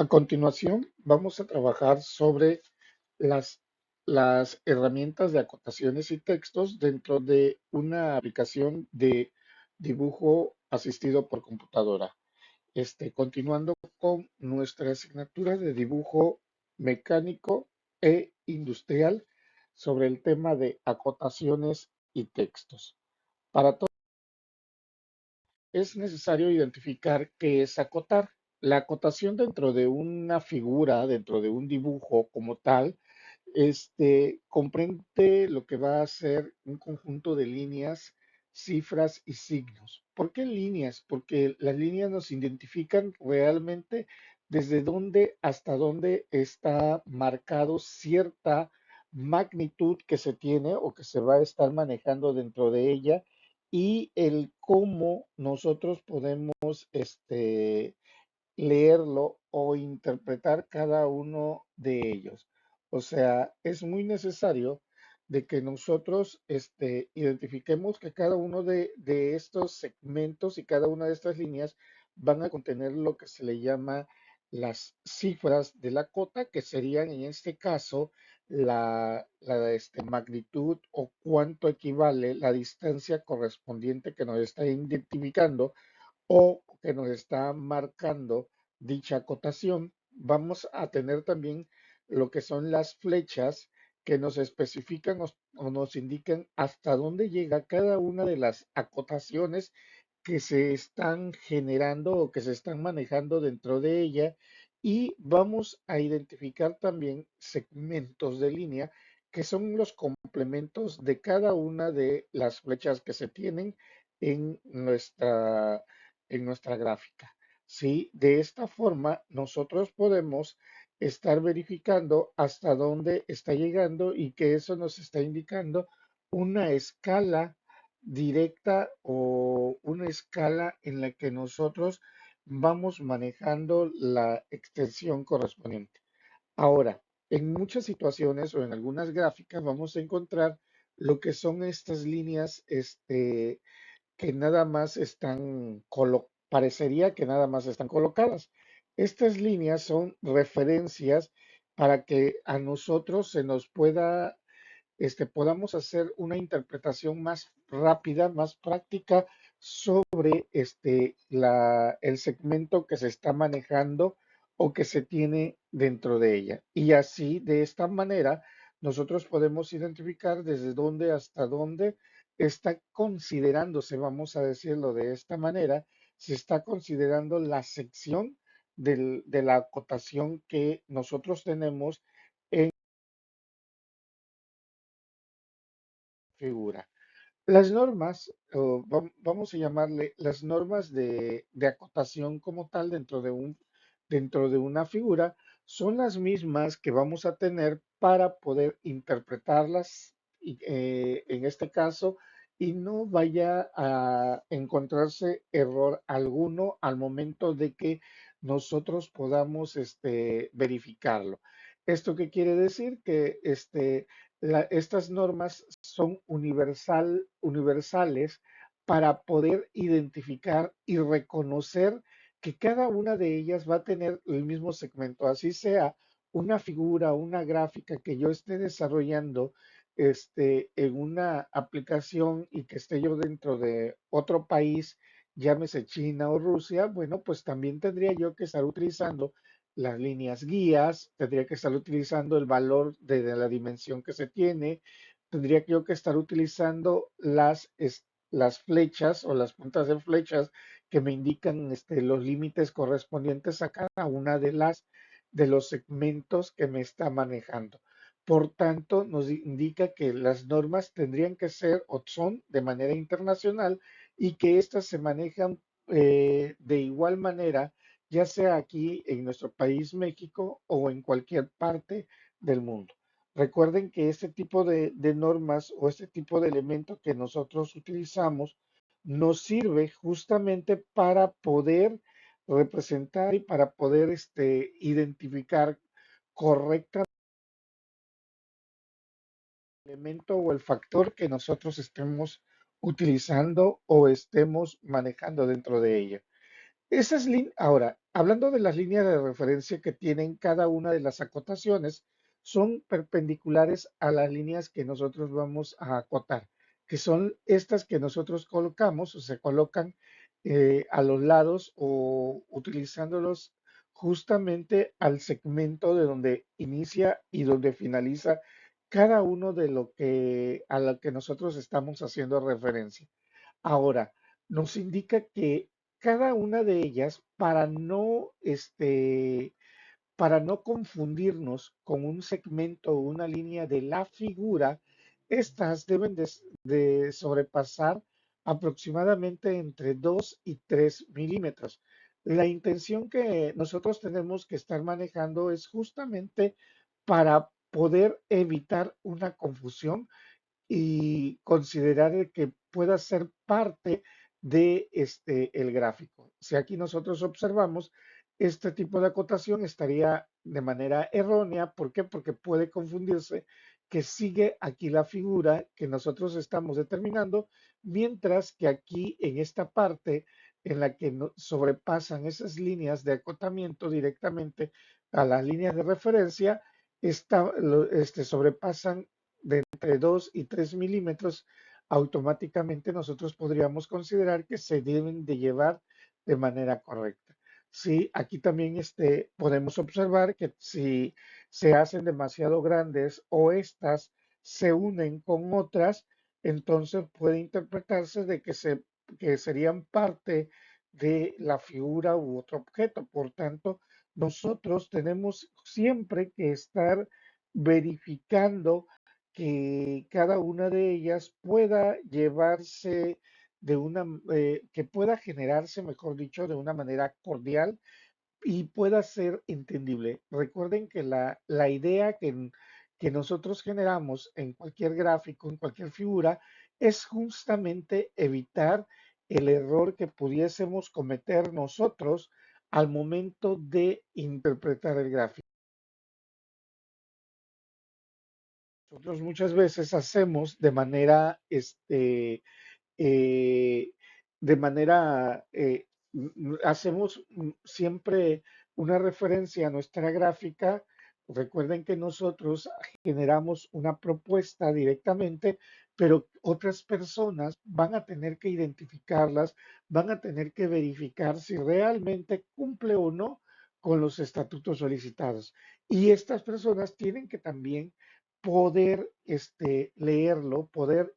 A continuación, vamos a trabajar sobre las, las herramientas de acotaciones y textos dentro de una aplicación de dibujo asistido por computadora. Continuando con nuestra asignatura de dibujo mecánico e industrial sobre el tema de acotaciones y textos. Para es necesario identificar qué es acotar. La acotación dentro de una figura, dentro de un dibujo como tal, comprende lo que va a ser un conjunto de líneas, cifras y signos. ¿Por qué líneas? Porque las líneas nos identifican realmente desde dónde hasta dónde está marcado cierta magnitud que se tiene o que se va a estar manejando dentro de ella y el cómo nosotros podemos leerlo o interpretar cada uno de ellos. O sea, es muy necesario de que nosotros identifiquemos que cada uno de estos segmentos y cada una de estas líneas van a contener lo que se le llama las cifras de la cota, que serían en este caso la magnitud o cuánto equivale la distancia correspondiente que nos está identificando o que nos está marcando dicha acotación. Vamos a tener también lo que son las flechas que nos especifican o nos indican hasta dónde llega cada una de las acotaciones que se están generando o que se están manejando dentro de ella y vamos a identificar también segmentos de línea que son los complementos de cada una de las flechas que se tienen en nuestra gráfica. ¿Sí? De esta forma, nosotros podemos estar verificando hasta dónde está llegando y que eso nos está indicando una escala directa o una escala en la que nosotros vamos manejando la extensión correspondiente. Ahora, en muchas situaciones o en algunas gráficas vamos a encontrar lo que son estas líneas, que nada más parecería que nada más están colocadas. Estas líneas son referencias para que a nosotros se nos podamos hacer una interpretación más rápida, más práctica sobre el segmento que se está manejando o que se tiene dentro de ella. Y así, de esta manera, nosotros podemos identificar desde dónde hasta dónde está considerándose, vamos a decirlo de esta manera, se está considerando la sección de la acotación que nosotros tenemos en figura. Las normas, o vamos a llamarle las normas de acotación como tal dentro de una figura, son las mismas que vamos a tener para poder interpretarlas en este caso y no vaya a encontrarse error alguno al momento de que nosotros podamos verificarlo. ¿Esto qué quiere decir? Que estas normas son universales para poder identificar y reconocer que cada una de ellas va a tener el mismo segmento, así sea una figura, una gráfica que yo esté desarrollando en una aplicación y que esté yo dentro de otro país, llámese China o Rusia, bueno, pues también tendría yo que estar utilizando las líneas guías, tendría que estar utilizando el valor de la dimensión que se tiene, tendría yo que estar utilizando las flechas o las puntas de flechas que me indican los límites correspondientes a cada una de los segmentos que me está manejando. Por tanto, nos indica que las normas tendrían que ser o son de manera internacional y que éstas se manejan de igual manera, ya sea aquí en nuestro país, México, o en cualquier parte del mundo. Recuerden que este tipo de normas o este tipo de elemento que nosotros utilizamos nos sirve justamente para poder representar y para poder identificar correctamente el elemento o el factor que nosotros estemos utilizando o estemos manejando dentro de ella. Ahora, hablando de las líneas de referencia que tienen cada una de las acotaciones, son perpendiculares a las líneas que nosotros vamos a acotar, que son estas que nosotros colocamos o se colocan a los lados o utilizándolos justamente al segmento de donde inicia y donde finaliza cada uno de lo que a lo que nosotros estamos haciendo referencia. Ahora, nos indica que cada una de ellas, para no confundirnos con un segmento o una línea de la figura, estas deben de sobrepasar aproximadamente entre 2 y 3 milímetros. La intención que nosotros tenemos que estar manejando es justamente para poder evitar una confusión y considerar de que pueda ser parte de el gráfico. Si aquí nosotros observamos, este tipo de acotación estaría de manera errónea. ¿Por qué? Porque puede confundirse que sigue aquí la figura que nosotros estamos determinando, mientras que aquí en esta parte en la que sobrepasan esas líneas de acotamiento directamente a las líneas de referencia, sobrepasan entre 2 y 3 milímetros, automáticamente nosotros podríamos considerar que se deben de llevar de manera correcta. Sí, aquí también podemos observar que si se hacen demasiado grandes o estas se unen con otras, entonces puede interpretarse de que serían parte de la figura u otro objeto. Por tanto, nosotros tenemos siempre que estar verificando que cada una de ellas pueda llevarse que pueda generarse, mejor dicho, de una manera cordial y pueda ser entendible. Recuerden que la idea que nosotros generamos en cualquier gráfico, en cualquier figura, es justamente evitar el error que pudiésemos cometer nosotros al momento de interpretar el gráfico. Nosotros muchas veces hacemos eh, hacemos siempre una referencia a nuestra gráfica. Recuerden que nosotros generamos una propuesta directamente, pero otras personas van a tener que identificarlas, van a tener que verificar si realmente cumple o no con los estatutos solicitados. Y estas personas tienen que también poder leerlo, poder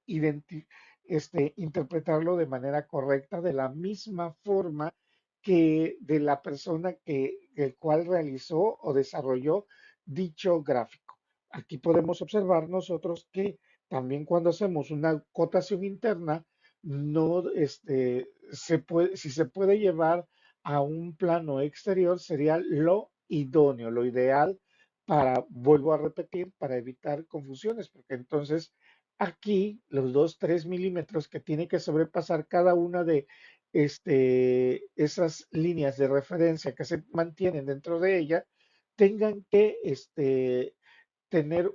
interpretarlo de manera correcta, de la misma forma que de la persona el cual realizó o desarrolló dicho gráfico. Aquí podemos observar nosotros que también cuando hacemos una cotación interna, no, si se puede llevar a un plano exterior, sería lo idóneo, lo ideal vuelvo a repetir, para evitar confusiones, porque entonces aquí los 2 3 milímetros que tiene que sobrepasar cada una de esas líneas de referencia que se mantienen dentro de ella, tengan que tener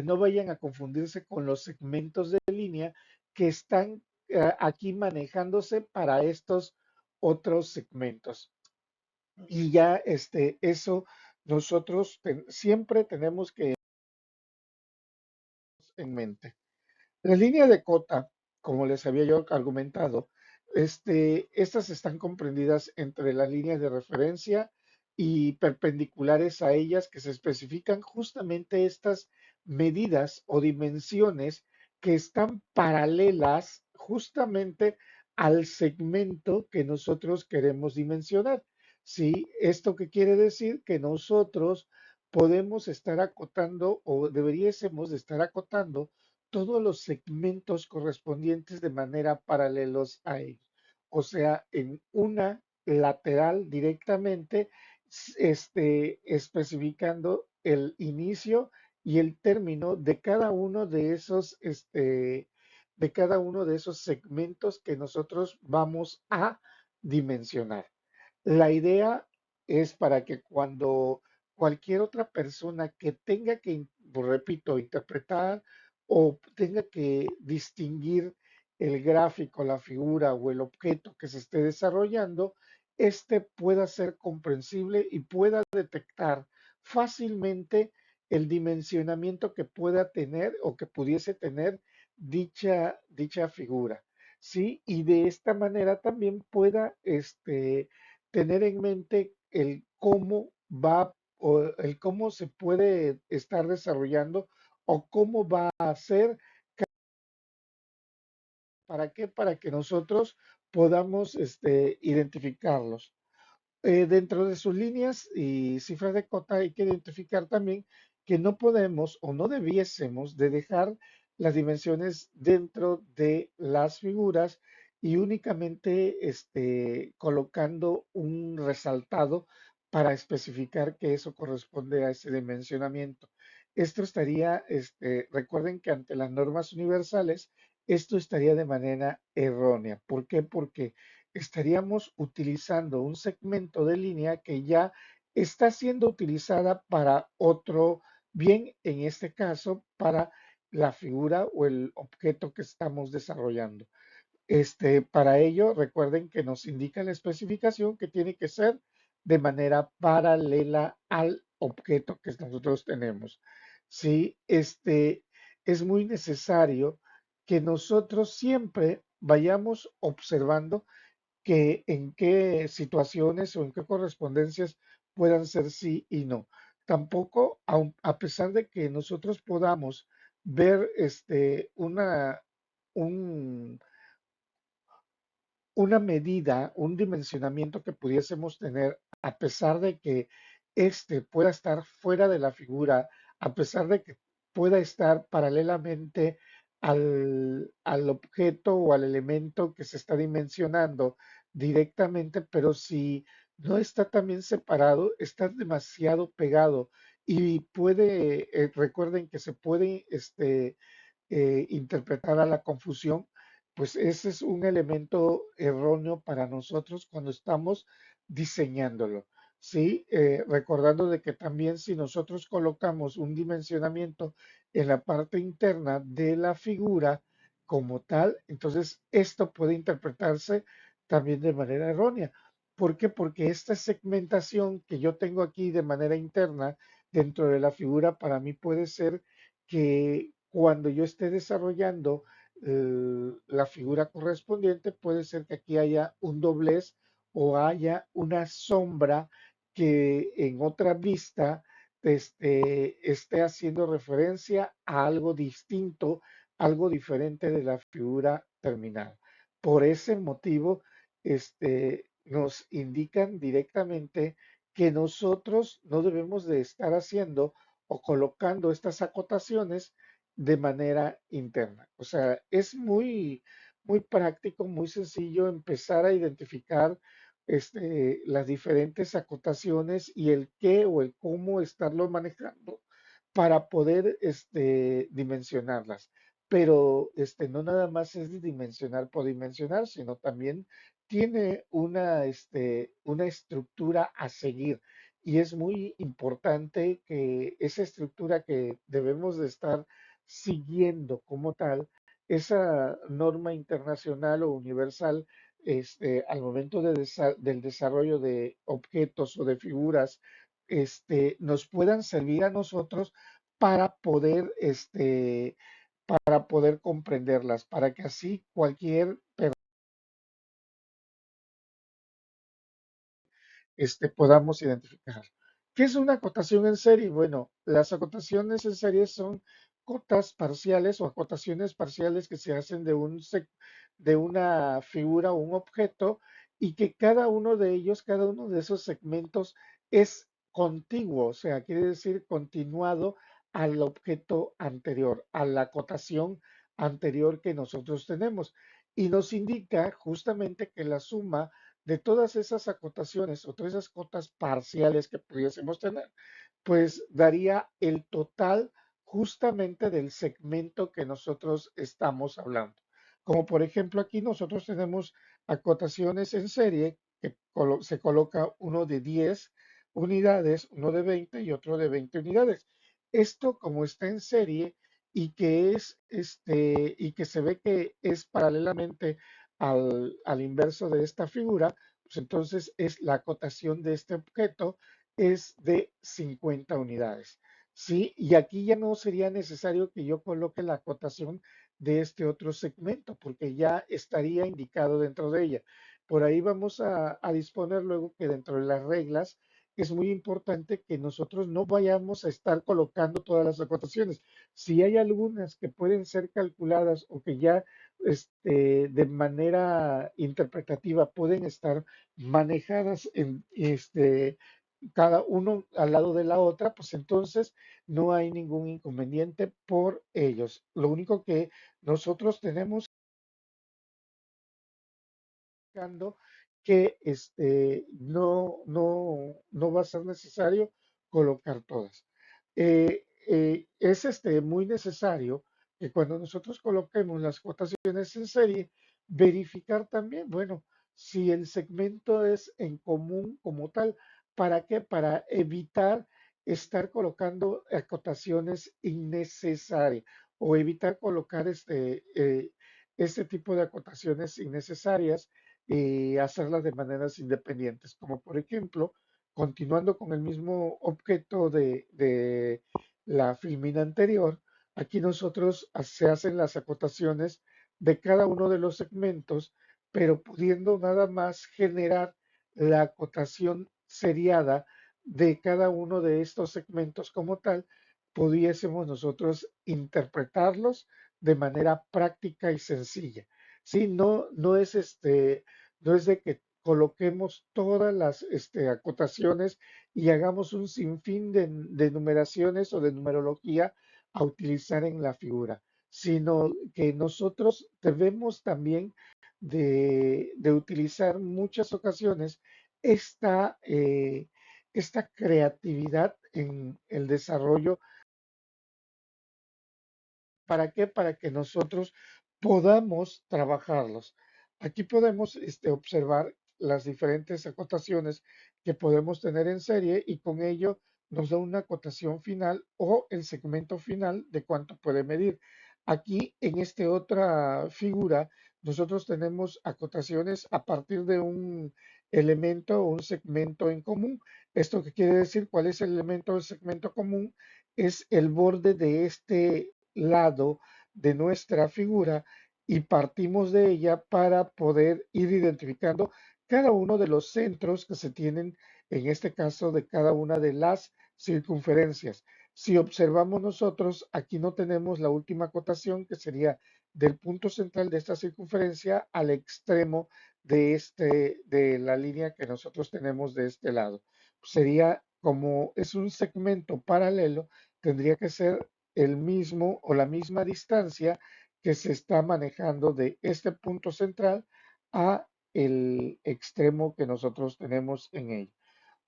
no vayan a confundirse con los segmentos de línea que están aquí manejándose para estos otros segmentos. Y ya eso nosotros siempre tenemos que en mente. La línea de cota, como les había yo argumentado, estas están comprendidas entre las líneas de referencia y perpendiculares a ellas que se especifican justamente estas medidas o dimensiones que están paralelas justamente al segmento que nosotros queremos dimensionar. ¿Sí? ¿Esto qué quiere decir? Que nosotros podemos estar acotando o deberíamos de estar acotando todos los segmentos correspondientes de manera paralelos a ellos. O sea, en una lateral directamente, especificando el inicio y el término de cada uno de esos segmentos que nosotros vamos a dimensionar. La idea es para que cuando cualquier otra persona que tenga que, repito, interpretar o tenga que distinguir el gráfico, la figura o el objeto que se esté desarrollando, este pueda ser comprensible y pueda detectar fácilmente el dimensionamiento que pueda tener o que pudiese tener dicha figura, ¿sí? Y de esta manera también pueda tener en mente el cómo va o el cómo se puede estar desarrollando o cómo va a ser. ¿Para qué? Para que nosotros podamos identificarlos. Dentro de sus líneas y cifras de cota hay que identificar también que no podemos o no debiésemos de dejar las dimensiones dentro de las figuras y únicamente colocando un resaltado para especificar que eso corresponde a ese dimensionamiento. Esto estaría, recuerden que ante las normas universales, esto estaría de manera errónea. ¿Por qué? Porque estaríamos utilizando un segmento de línea que ya está siendo utilizada para otro bien, en este caso, para la figura o el objeto que estamos desarrollando. Para ello, recuerden que nos indica la especificación que tiene que ser de manera paralela al objeto que nosotros tenemos. Sí, es muy necesario que nosotros siempre vayamos observando que en qué situaciones o en qué correspondencias puedan ser sí y no. Tampoco, a pesar de que nosotros podamos ver un, una medida, un dimensionamiento que pudiésemos tener, a pesar de que este pueda estar fuera de la figura, a pesar de que pueda estar paralelamente al objeto o al elemento que se está dimensionando directamente, pero si no está también separado, está demasiado pegado y puede, recuerden que se puede interpretar a la confusión, pues ese es un elemento erróneo para nosotros cuando estamos diseñándolo. Sí, recordando de que también si nosotros colocamos un dimensionamiento en la parte interna de la figura como tal, entonces esto puede interpretarse también de manera errónea. ¿Por qué? Porque esta segmentación que yo tengo aquí de manera interna dentro de la figura para mí puede ser que cuando yo esté desarrollando la figura correspondiente, puede ser que aquí haya un doblez o haya una sombra que en otra vista esté haciendo referencia a algo distinto, algo diferente de la figura terminal. Por ese motivo, nos indican directamente que nosotros no debemos de estar haciendo o colocando estas acotaciones de manera interna. O sea, es muy práctico, muy sencillo empezar a identificar las diferentes acotaciones y el qué o el cómo estarlo manejando para poder dimensionarlas. Pero no nada más es de dimensionar por dimensionar, sino también tiene una estructura a seguir. Y es muy importante que esa estructura que debemos de estar siguiendo como tal, esa norma internacional o universal, al momento del desarrollo de objetos o de figuras, nos puedan servir a nosotros para para poder comprenderlas, para que así cualquier podamos identificar. ¿Qué es una acotación en serie? Bueno, las acotaciones en serie son cotas parciales o acotaciones parciales que se hacen de una figura o un objeto y que cada uno de ellos, cada uno de esos segmentos es contiguo, o sea, quiere decir continuado al objeto anterior, a la acotación anterior que nosotros tenemos. Y nos indica justamente que la suma de todas esas acotaciones o todas esas cotas parciales que pudiésemos tener, pues daría el total justamente del segmento que nosotros estamos hablando. Como por ejemplo aquí nosotros tenemos acotaciones en serie que se coloca uno de 10 unidades, uno de 20 y otro de 20 unidades. Esto como está en serie y que y que se ve que es paralelamente al inverso de esta figura, pues entonces es la acotación de este objeto es de 50 unidades. ¿Sí? Y aquí ya no sería necesario que yo coloque la acotación de este otro segmento, porque ya estaría indicado dentro de ella. Por ahí vamos a disponer luego que dentro de las reglas es muy importante que nosotros no vayamos a estar colocando todas las acotaciones. Si hay algunas que pueden ser calculadas o que ya de manera interpretativa pueden estar manejadas en cada uno al lado de la otra, pues entonces no hay ningún inconveniente por ellos. Lo único que nosotros tenemos indicando que no va a ser necesario colocar todas. Es muy necesario que cuando nosotros coloquemos las cotaciones en serie, verificar también, bueno, si el segmento es en común como tal. ¿Para qué? Para evitar estar colocando acotaciones innecesarias o evitar colocar este tipo de acotaciones innecesarias y hacerlas de maneras independientes, como por ejemplo, continuando con el mismo objeto de la filmina anterior, aquí nosotros se hacen las acotaciones de cada uno de los segmentos, pero pudiendo nada más generar la acotación seriada de cada uno de estos segmentos como tal, pudiésemos nosotros interpretarlos de manera práctica y sencilla. Sí, no es de que coloquemos todas las acotaciones y hagamos un sinfín de numeraciones o de numerología a utilizar en la figura, sino que nosotros debemos también de utilizar muchas ocasiones esta, esta creatividad en el desarrollo. ¿Para qué? Para que nosotros podamos trabajarlos. Aquí podemos observar las diferentes acotaciones que podemos tener en serie y con ello nos da una acotación final o el segmento final de cuánto puede medir. Aquí en esta otra figura nosotros tenemos acotaciones a partir de un elemento o un segmento en común. ¿Esto qué quiere decir? ¿Cuál es el elemento del segmento común? Es el borde de este lado de nuestra figura y partimos de ella para poder ir identificando cada uno de los centros que se tienen, en este caso, de cada una de las circunferencias. Si observamos nosotros, aquí no tenemos la última acotación que sería del punto central de esta circunferencia al extremo de la línea que nosotros tenemos de este lado. Sería como es un segmento paralelo, tendría que ser el mismo o la misma distancia que se está manejando de este punto central a el extremo que nosotros tenemos en ello.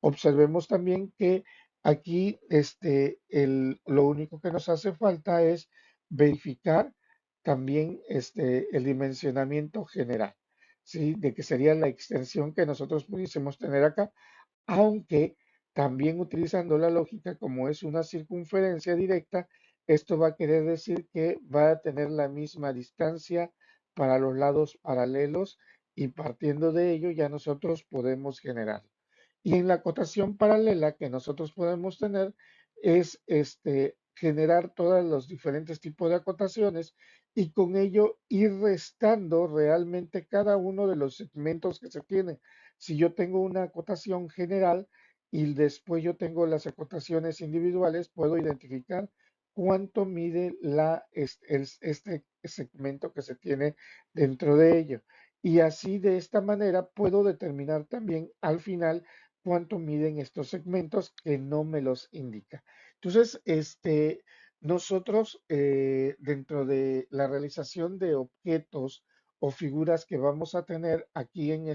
Observemos también que aquí lo único que nos hace falta es verificar también el dimensionamiento general, ¿sí? De que sería la extensión que nosotros pudiésemos tener acá, aunque también utilizando la lógica como es una circunferencia directa, esto va a querer decir que va a tener la misma distancia para los lados paralelos y partiendo de ello ya nosotros podemos generar. Y en la acotación paralela que nosotros podemos tener es generar todos los diferentes tipos de acotaciones y con ello ir restando realmente cada uno de los segmentos que se tienen. Si yo tengo una acotación general y después yo tengo las acotaciones individuales, puedo identificar cuánto mide este segmento que se tiene dentro de ello. Y así de esta manera puedo determinar también al final cuánto miden estos segmentos que no me los indica. Entonces, nosotros dentro de la realización de objetos o figuras que vamos a tener aquí en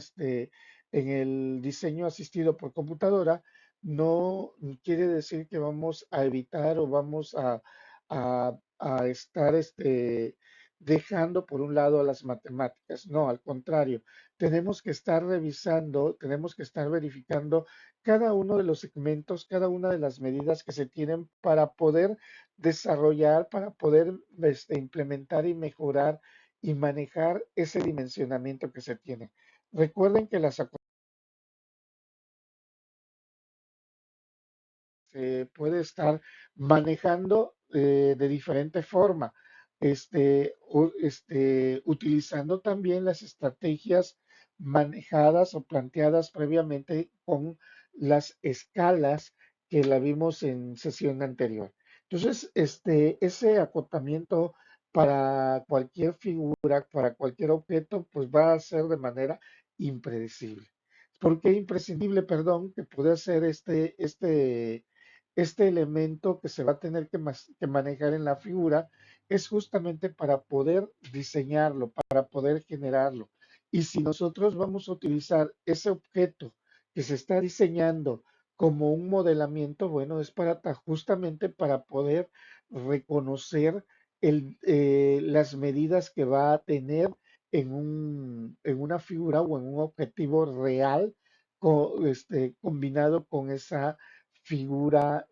el diseño asistido por computadora, no quiere decir que vamos a evitar o vamos a estar dejando por un lado a las matemáticas. No, al contrario, tenemos que estar revisando, tenemos que estar verificando cada uno de los segmentos, cada una de las medidas que se tienen para poder desarrollar, para poder implementar y mejorar y manejar ese dimensionamiento que se tiene. Recuerden que las se puede estar manejando de diferente forma, utilizando también las estrategias manejadas o planteadas previamente con las escalas que la vimos en sesión anterior. Entonces, ese acotamiento para cualquier figura, para cualquier objeto, pues va a ser de manera impredecible. ¿Por qué imprescindible? Perdón, que puede ser este elemento que se va a tener que manejar en la figura, es justamente para poder diseñarlo, para poder generarlo. Y si nosotros vamos a utilizar ese objeto que se está diseñando como un modelamiento, bueno, es justamente para poder reconocer las medidas que va a tener en una figura o en un objetivo real combinado con esa figura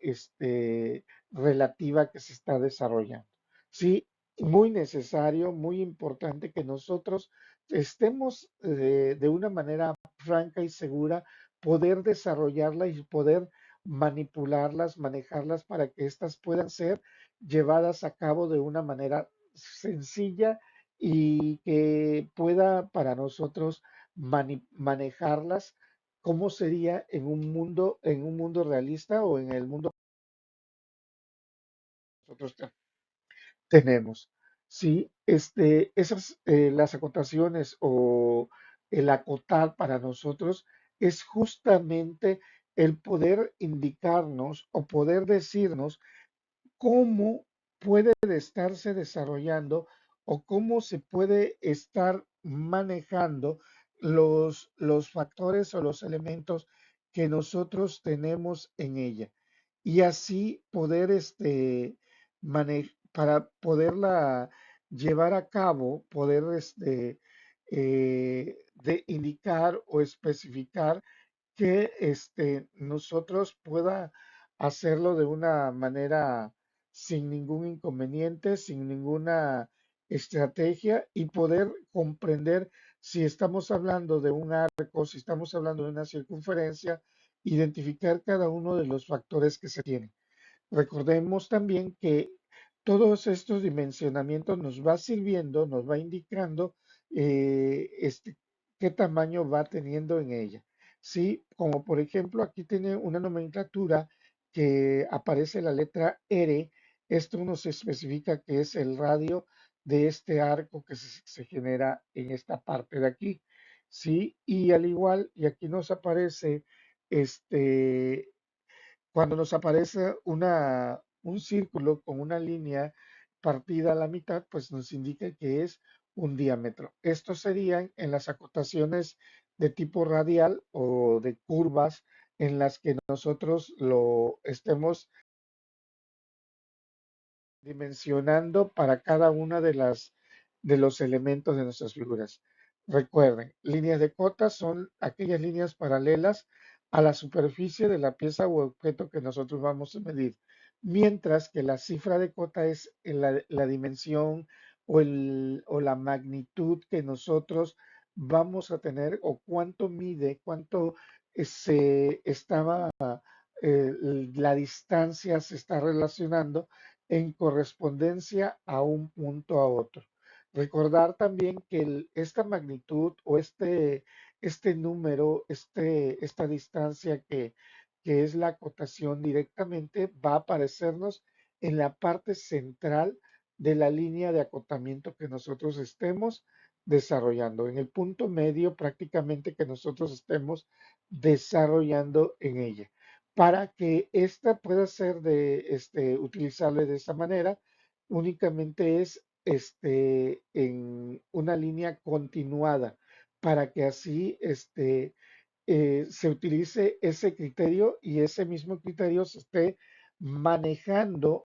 relativa que se está desarrollando. Sí, muy necesario, muy importante que nosotros estemos de una manera franca y segura, poder desarrollarla y poder manipularlas, manejarlas para que éstas puedan ser llevadas a cabo de una manera sencilla y que pueda para nosotros manejarlas como sería en un mundo realista o en el mundo que nosotros tenemos. Sí, esas las acotaciones o el acotar para nosotros es justamente el poder indicarnos o poder decirnos cómo puede estarse desarrollando o cómo se puede estar manejando los factores o los elementos que nosotros tenemos en ella. Y así poder, para poderla llevar a cabo, poder, de indicar o especificar que nosotros pueda hacerlo de una manera sin ningún inconveniente, sin ninguna estrategia y poder comprender si estamos hablando de un arco, si estamos hablando de una circunferencia, identificar cada uno de los factores que se tienen. Recordemos también que todos estos dimensionamientos nos va sirviendo, nos va indicando qué tamaño va teniendo en ella. Sí, como por ejemplo aquí tiene una nomenclatura que aparece la letra R. Esto nos especifica que es el radio de este arco que se genera en esta parte de aquí. Sí, y al igual, y aquí nos aparece este cuando nos aparece un círculo con una línea partida a la mitad, pues nos indica que es un diámetro. Estos serían en las acotaciones de tipo radial o de curvas en las que nosotros lo estemos dimensionando para cada una de los elementos de nuestras figuras. Recuerden, líneas de cota son aquellas líneas paralelas a la superficie de la pieza o objeto que nosotros vamos a medir, mientras que la cifra de cota es la dimensión o la magnitud que nosotros vamos a tener o cuánto mide, cuánto se estaba, la distancia se está relacionando en correspondencia a un punto a otro. Recordar también que esta magnitud o este número, esta distancia que es la acotación directamente va a aparecernos en la parte central de la línea de acotamiento que nosotros estemos desarrollando, en el punto medio prácticamente que nosotros estemos desarrollando en ella para que ésta pueda ser utilizable de esa manera, únicamente es en una línea continuada, para que así se utilice ese criterio y ese mismo criterio se esté manejando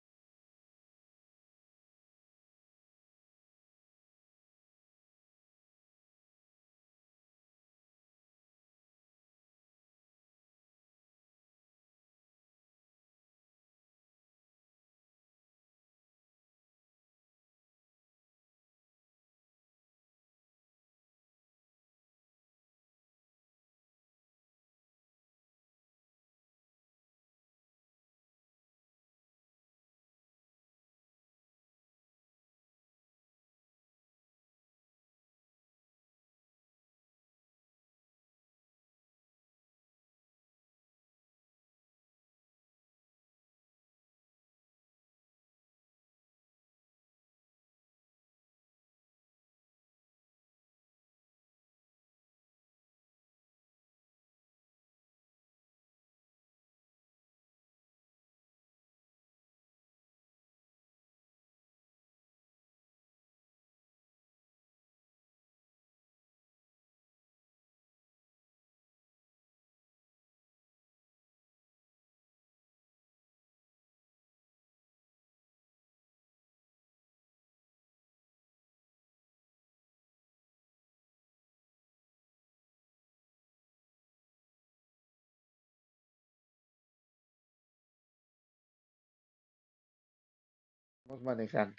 estamos manejando.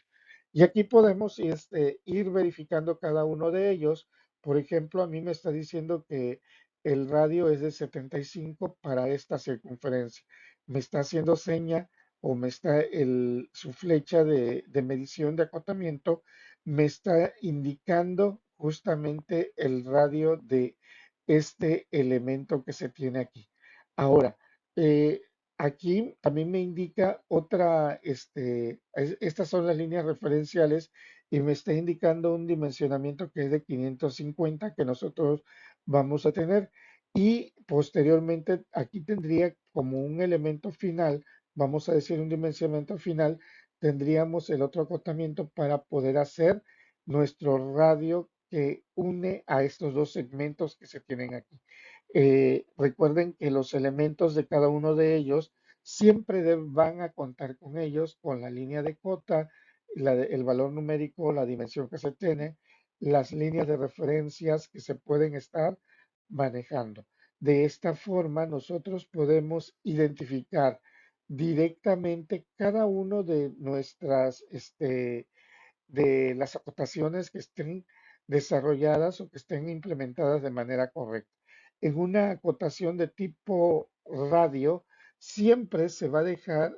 Y aquí podemos ir verificando cada uno de ellos. Por ejemplo, a mí me está diciendo que el radio es de 75 para esta circunferencia. Me está haciendo seña o me está su flecha de medición de acotamiento, me está indicando justamente el radio de este elemento que se tiene aquí. Ahora, eh, aquí también me indica otra, estas son las líneas referenciales y me está indicando un dimensionamiento que es de 550 que nosotros vamos a tener. Y posteriormente aquí tendría como un elemento final, vamos a decir un dimensionamiento final, tendríamos el otro acotamiento para poder hacer nuestro radio que une a estos dos segmentos que se tienen aquí. Recuerden que los elementos de cada uno de ellos siempre van a contar con ellos, con la línea de cota, el valor numérico, la dimensión que se tiene, las líneas de referencias que se pueden estar manejando. De esta forma, nosotros podemos identificar directamente cada uno de de las acotaciones que estén desarrolladas o que estén implementadas de manera correcta. En una acotación de tipo radio, siempre se va a dejar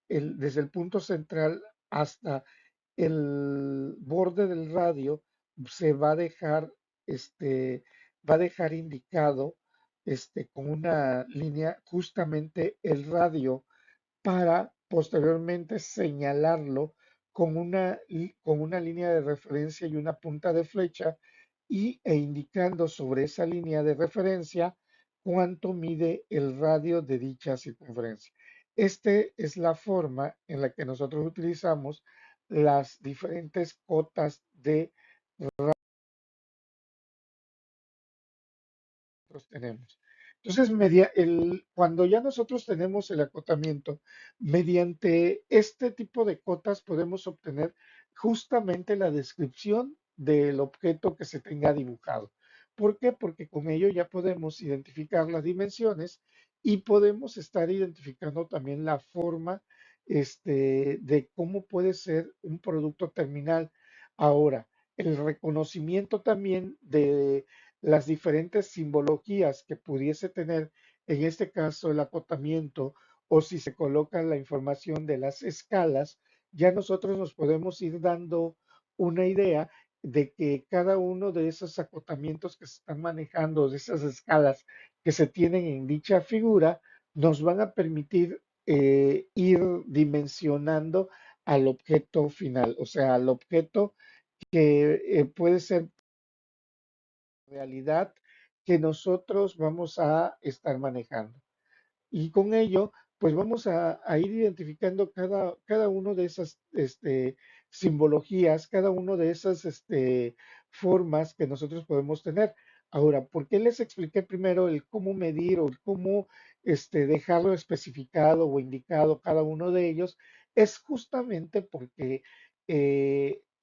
desde el punto central hasta el borde del radio, se va a dejar indicado con una línea justamente el radio para posteriormente señalarlo con una línea de referencia y una punta de flecha e indicando sobre esa línea de referencia cuánto mide el radio de dicha circunferencia. Esta es la forma en la que nosotros utilizamos las diferentes cotas de nosotros tenemos. Entonces, cuando ya nosotros tenemos el acotamiento, mediante este tipo de cotas podemos obtener justamente la descripción del objeto que se tenga dibujado. ¿Por qué? Porque con ello ya podemos identificar las dimensiones y podemos estar identificando también la forma de cómo puede ser un producto terminal. Ahora, el reconocimiento también de las diferentes simbologías que pudiese tener, en este caso el acotamiento, o si se coloca la información de las escalas, ya nosotros nos podemos ir dando una idea de que cada uno de esos acotamientos que se están manejando, de esas escalas que se tienen en dicha figura, nos van a permitir ir dimensionando al objeto final, o sea, al objeto que puede ser realidad que nosotros vamos a estar manejando. Y con ello, pues vamos a ir identificando cada uno de esas simbologías, cada uno de esas formas que nosotros podemos tener. Ahora, ¿por qué les expliqué primero el cómo medir o el cómo dejarlo especificado o indicado cada uno de ellos? Es justamente porque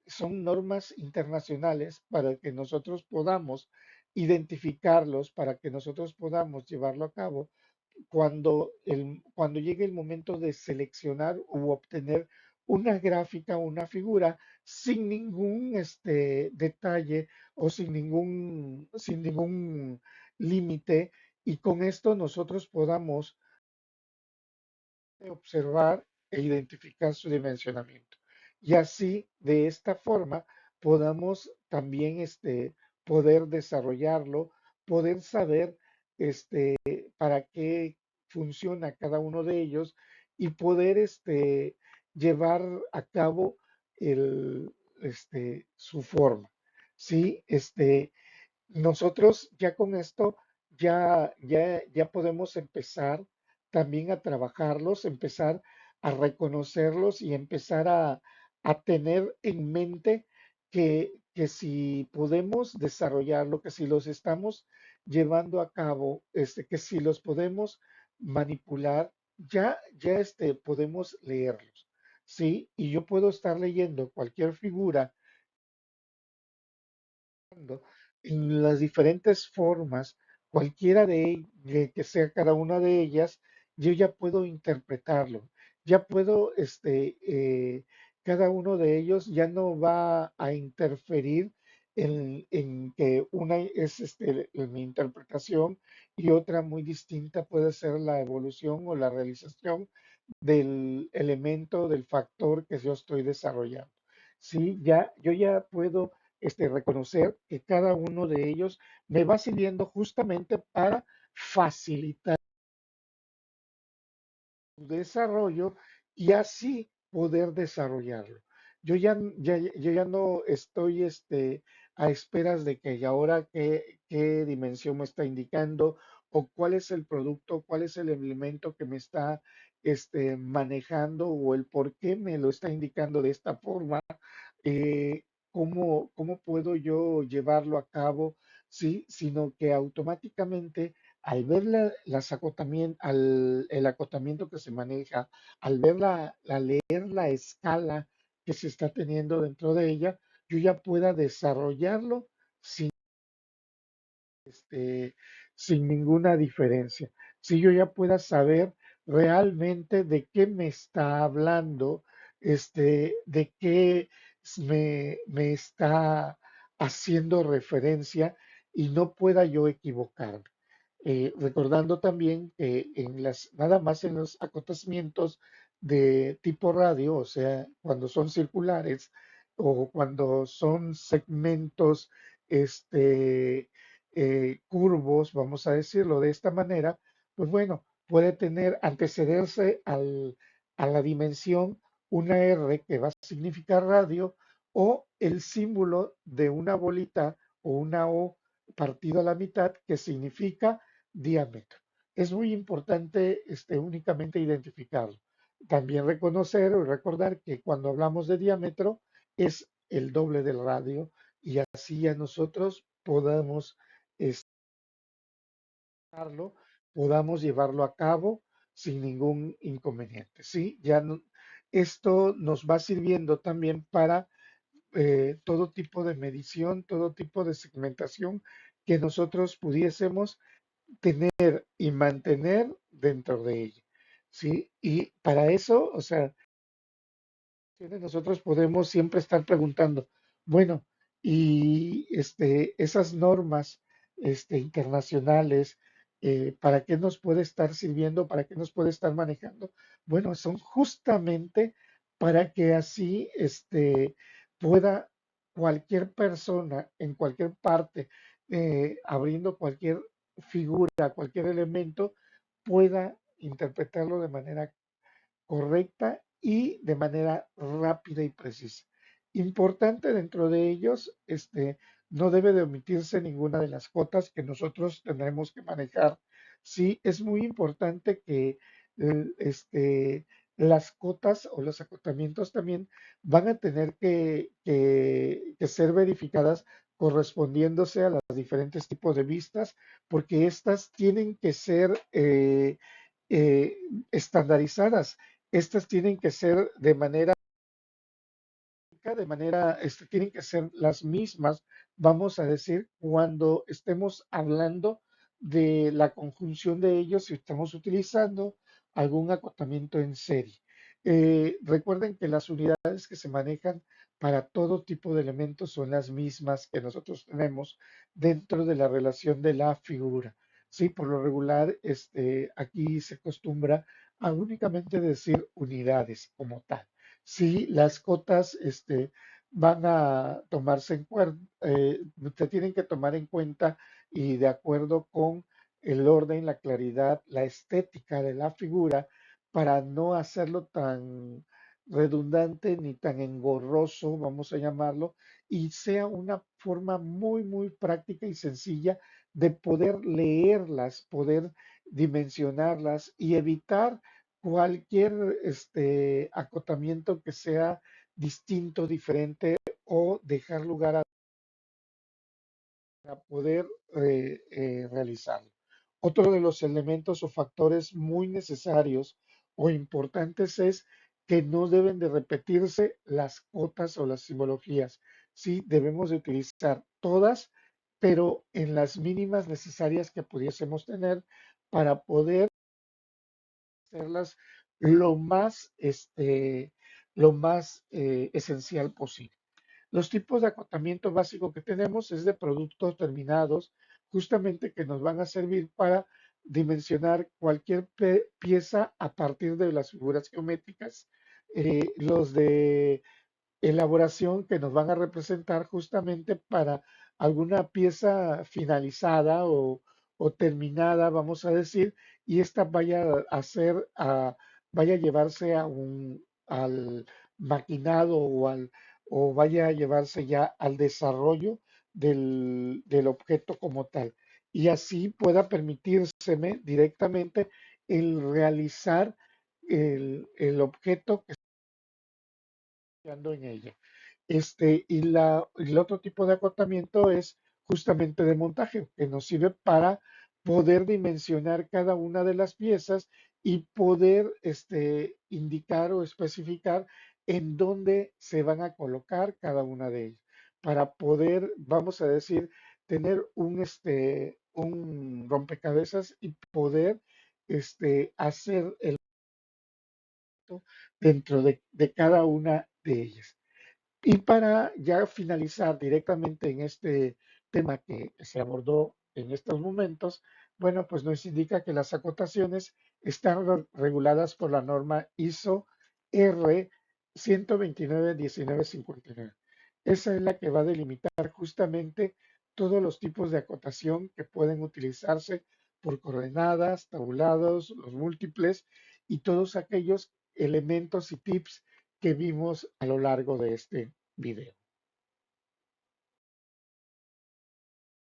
son normas internacionales para que nosotros podamos identificarlos, para que nosotros podamos llevarlo a cabo cuando llegue el momento de seleccionar u obtener una gráfica o una figura sin ningún detalle o sin ningún límite, y con esto nosotros podamos observar e identificar su dimensionamiento. Y así, de esta forma, podamos también poder desarrollarlo, poder saber para qué funciona cada uno de ellos y poder llevar a cabo su forma. ¿Sí? Nosotros ya con esto ya podemos empezar también a trabajarlos, empezar a reconocerlos y empezar a tener en mente que si podemos desarrollarlo, que si los estamos llevando a cabo, que si los podemos manipular, ya podemos leerlos, ¿sí? Y yo puedo estar leyendo cualquier figura en las diferentes formas, cualquiera de que sea cada una de ellas, yo ya puedo interpretarlo, ya puedo, cada uno de ellos ya no va a interferir en que una es mi interpretación y otra muy distinta puede ser la evolución o la realización del elemento, del factor que yo estoy desarrollando. Sí, ya, yo ya puedo reconocer que cada uno de ellos me va sirviendo justamente para facilitar su desarrollo y así poder desarrollarlo. Yo ya no estoy a esperas de que ahora qué dimensión me está indicando o cuál es el producto, cuál es el elemento que me está manejando o el por qué me lo está indicando de esta forma, cómo puedo yo llevarlo a cabo, ¿sí? Sino que automáticamente al ver el acotamiento que se maneja, al ver leer la escala que se está teniendo dentro de ella, yo ya pueda desarrollarlo sin, este, sin ninguna diferencia. Si yo ya pueda saber realmente de qué me está hablando, de qué me está haciendo referencia y no pueda yo equivocarme. Recordando también que nada más en los acotamientos de tipo radio, o sea, cuando son circulares o cuando son segmentos curvos, vamos a decirlo de esta manera, pues bueno, puede antecederse a la dimensión una R que va a significar radio o el símbolo de una bolita o una O partido a la mitad que significa diámetro. Es muy importante únicamente identificarlo. También reconocer o recordar que cuando hablamos de diámetro es el doble del radio y así ya nosotros podamos estarlo, podamos llevarlo a cabo sin ningún inconveniente. ¿Sí? Esto nos va sirviendo también para todo tipo de medición, todo tipo de segmentación que nosotros pudiésemos tener y mantener dentro de ella, ¿sí? Y para eso, o sea, nosotros podemos siempre estar preguntando, bueno, y esas normas internacionales, ¿para qué nos puede estar sirviendo? ¿Para qué nos puede estar manejando? Bueno, son justamente para que así pueda cualquier persona en cualquier parte, abriendo cualquier figura, cualquier elemento, pueda interpretarlo de manera correcta y de manera rápida y precisa. Importante dentro de ellos, no debe de omitirse ninguna de las cotas que nosotros tendremos que manejar. Sí, es muy importante que las cotas o los acotamientos también van a tener que ser verificadas correspondiéndose a los diferentes tipos de vistas, porque estas tienen que ser eh, estandarizadas. Estas tienen que ser tienen que ser las mismas, vamos a decir, cuando estemos hablando de la conjunción de ellos, si estamos utilizando algún acotamiento en serie. Recuerden que las unidades que se manejan para todo tipo de elementos son las mismas que nosotros tenemos dentro de la relación de la figura. Sí, por lo regular, aquí se acostumbra a únicamente decir unidades como tal. Sí, las cotas van a tomarse se tienen que tomar en cuenta y de acuerdo con el orden, la claridad, la estética de la figura para no hacerlo tan redundante ni tan engorroso, vamos a llamarlo, y sea una forma muy, muy práctica y sencilla de poder leerlas, poder dimensionarlas y evitar cualquier acotamiento que sea distinto, diferente o dejar lugar a poder realizarlo. Otro de los elementos o factores muy necesarios o importantes es que no deben de repetirse las cotas o las simbologías. Sí, debemos de utilizar todas, pero en las mínimas necesarias que pudiésemos tener para poder hacerlas lo más, lo más esencial posible. Los tipos de acotamiento básico que tenemos es de productos terminados, justamente que nos van a servir para dimensionar cualquier pieza a partir de las figuras geométricas. Los de elaboración que nos van a representar justamente para alguna pieza finalizada o terminada, vamos a decir, y esta vaya a ser, vaya a llevarse al maquinado o vaya a llevarse ya al desarrollo del objeto como tal. Y así pueda permitírseme directamente el realizar el objeto que estoy dando en ella. Y el otro tipo de acotamiento es justamente de montaje, que nos sirve para poder dimensionar cada una de las piezas y poder indicar o especificar en dónde se van a colocar cada una de ellas, para poder, vamos a decir, tener un rompecabezas y poder hacer el dentro de cada una de ellas. Y para ya finalizar directamente en este tema que se abordó en estos momentos, bueno, pues nos indica que las acotaciones están reguladas por la norma ISO R 129-1959. Esa es la que va a delimitar justamente todos los tipos de acotación que pueden utilizarse por coordenadas, tabulados, los múltiples y todos aquellos elementos y tips que vimos a lo largo de este video.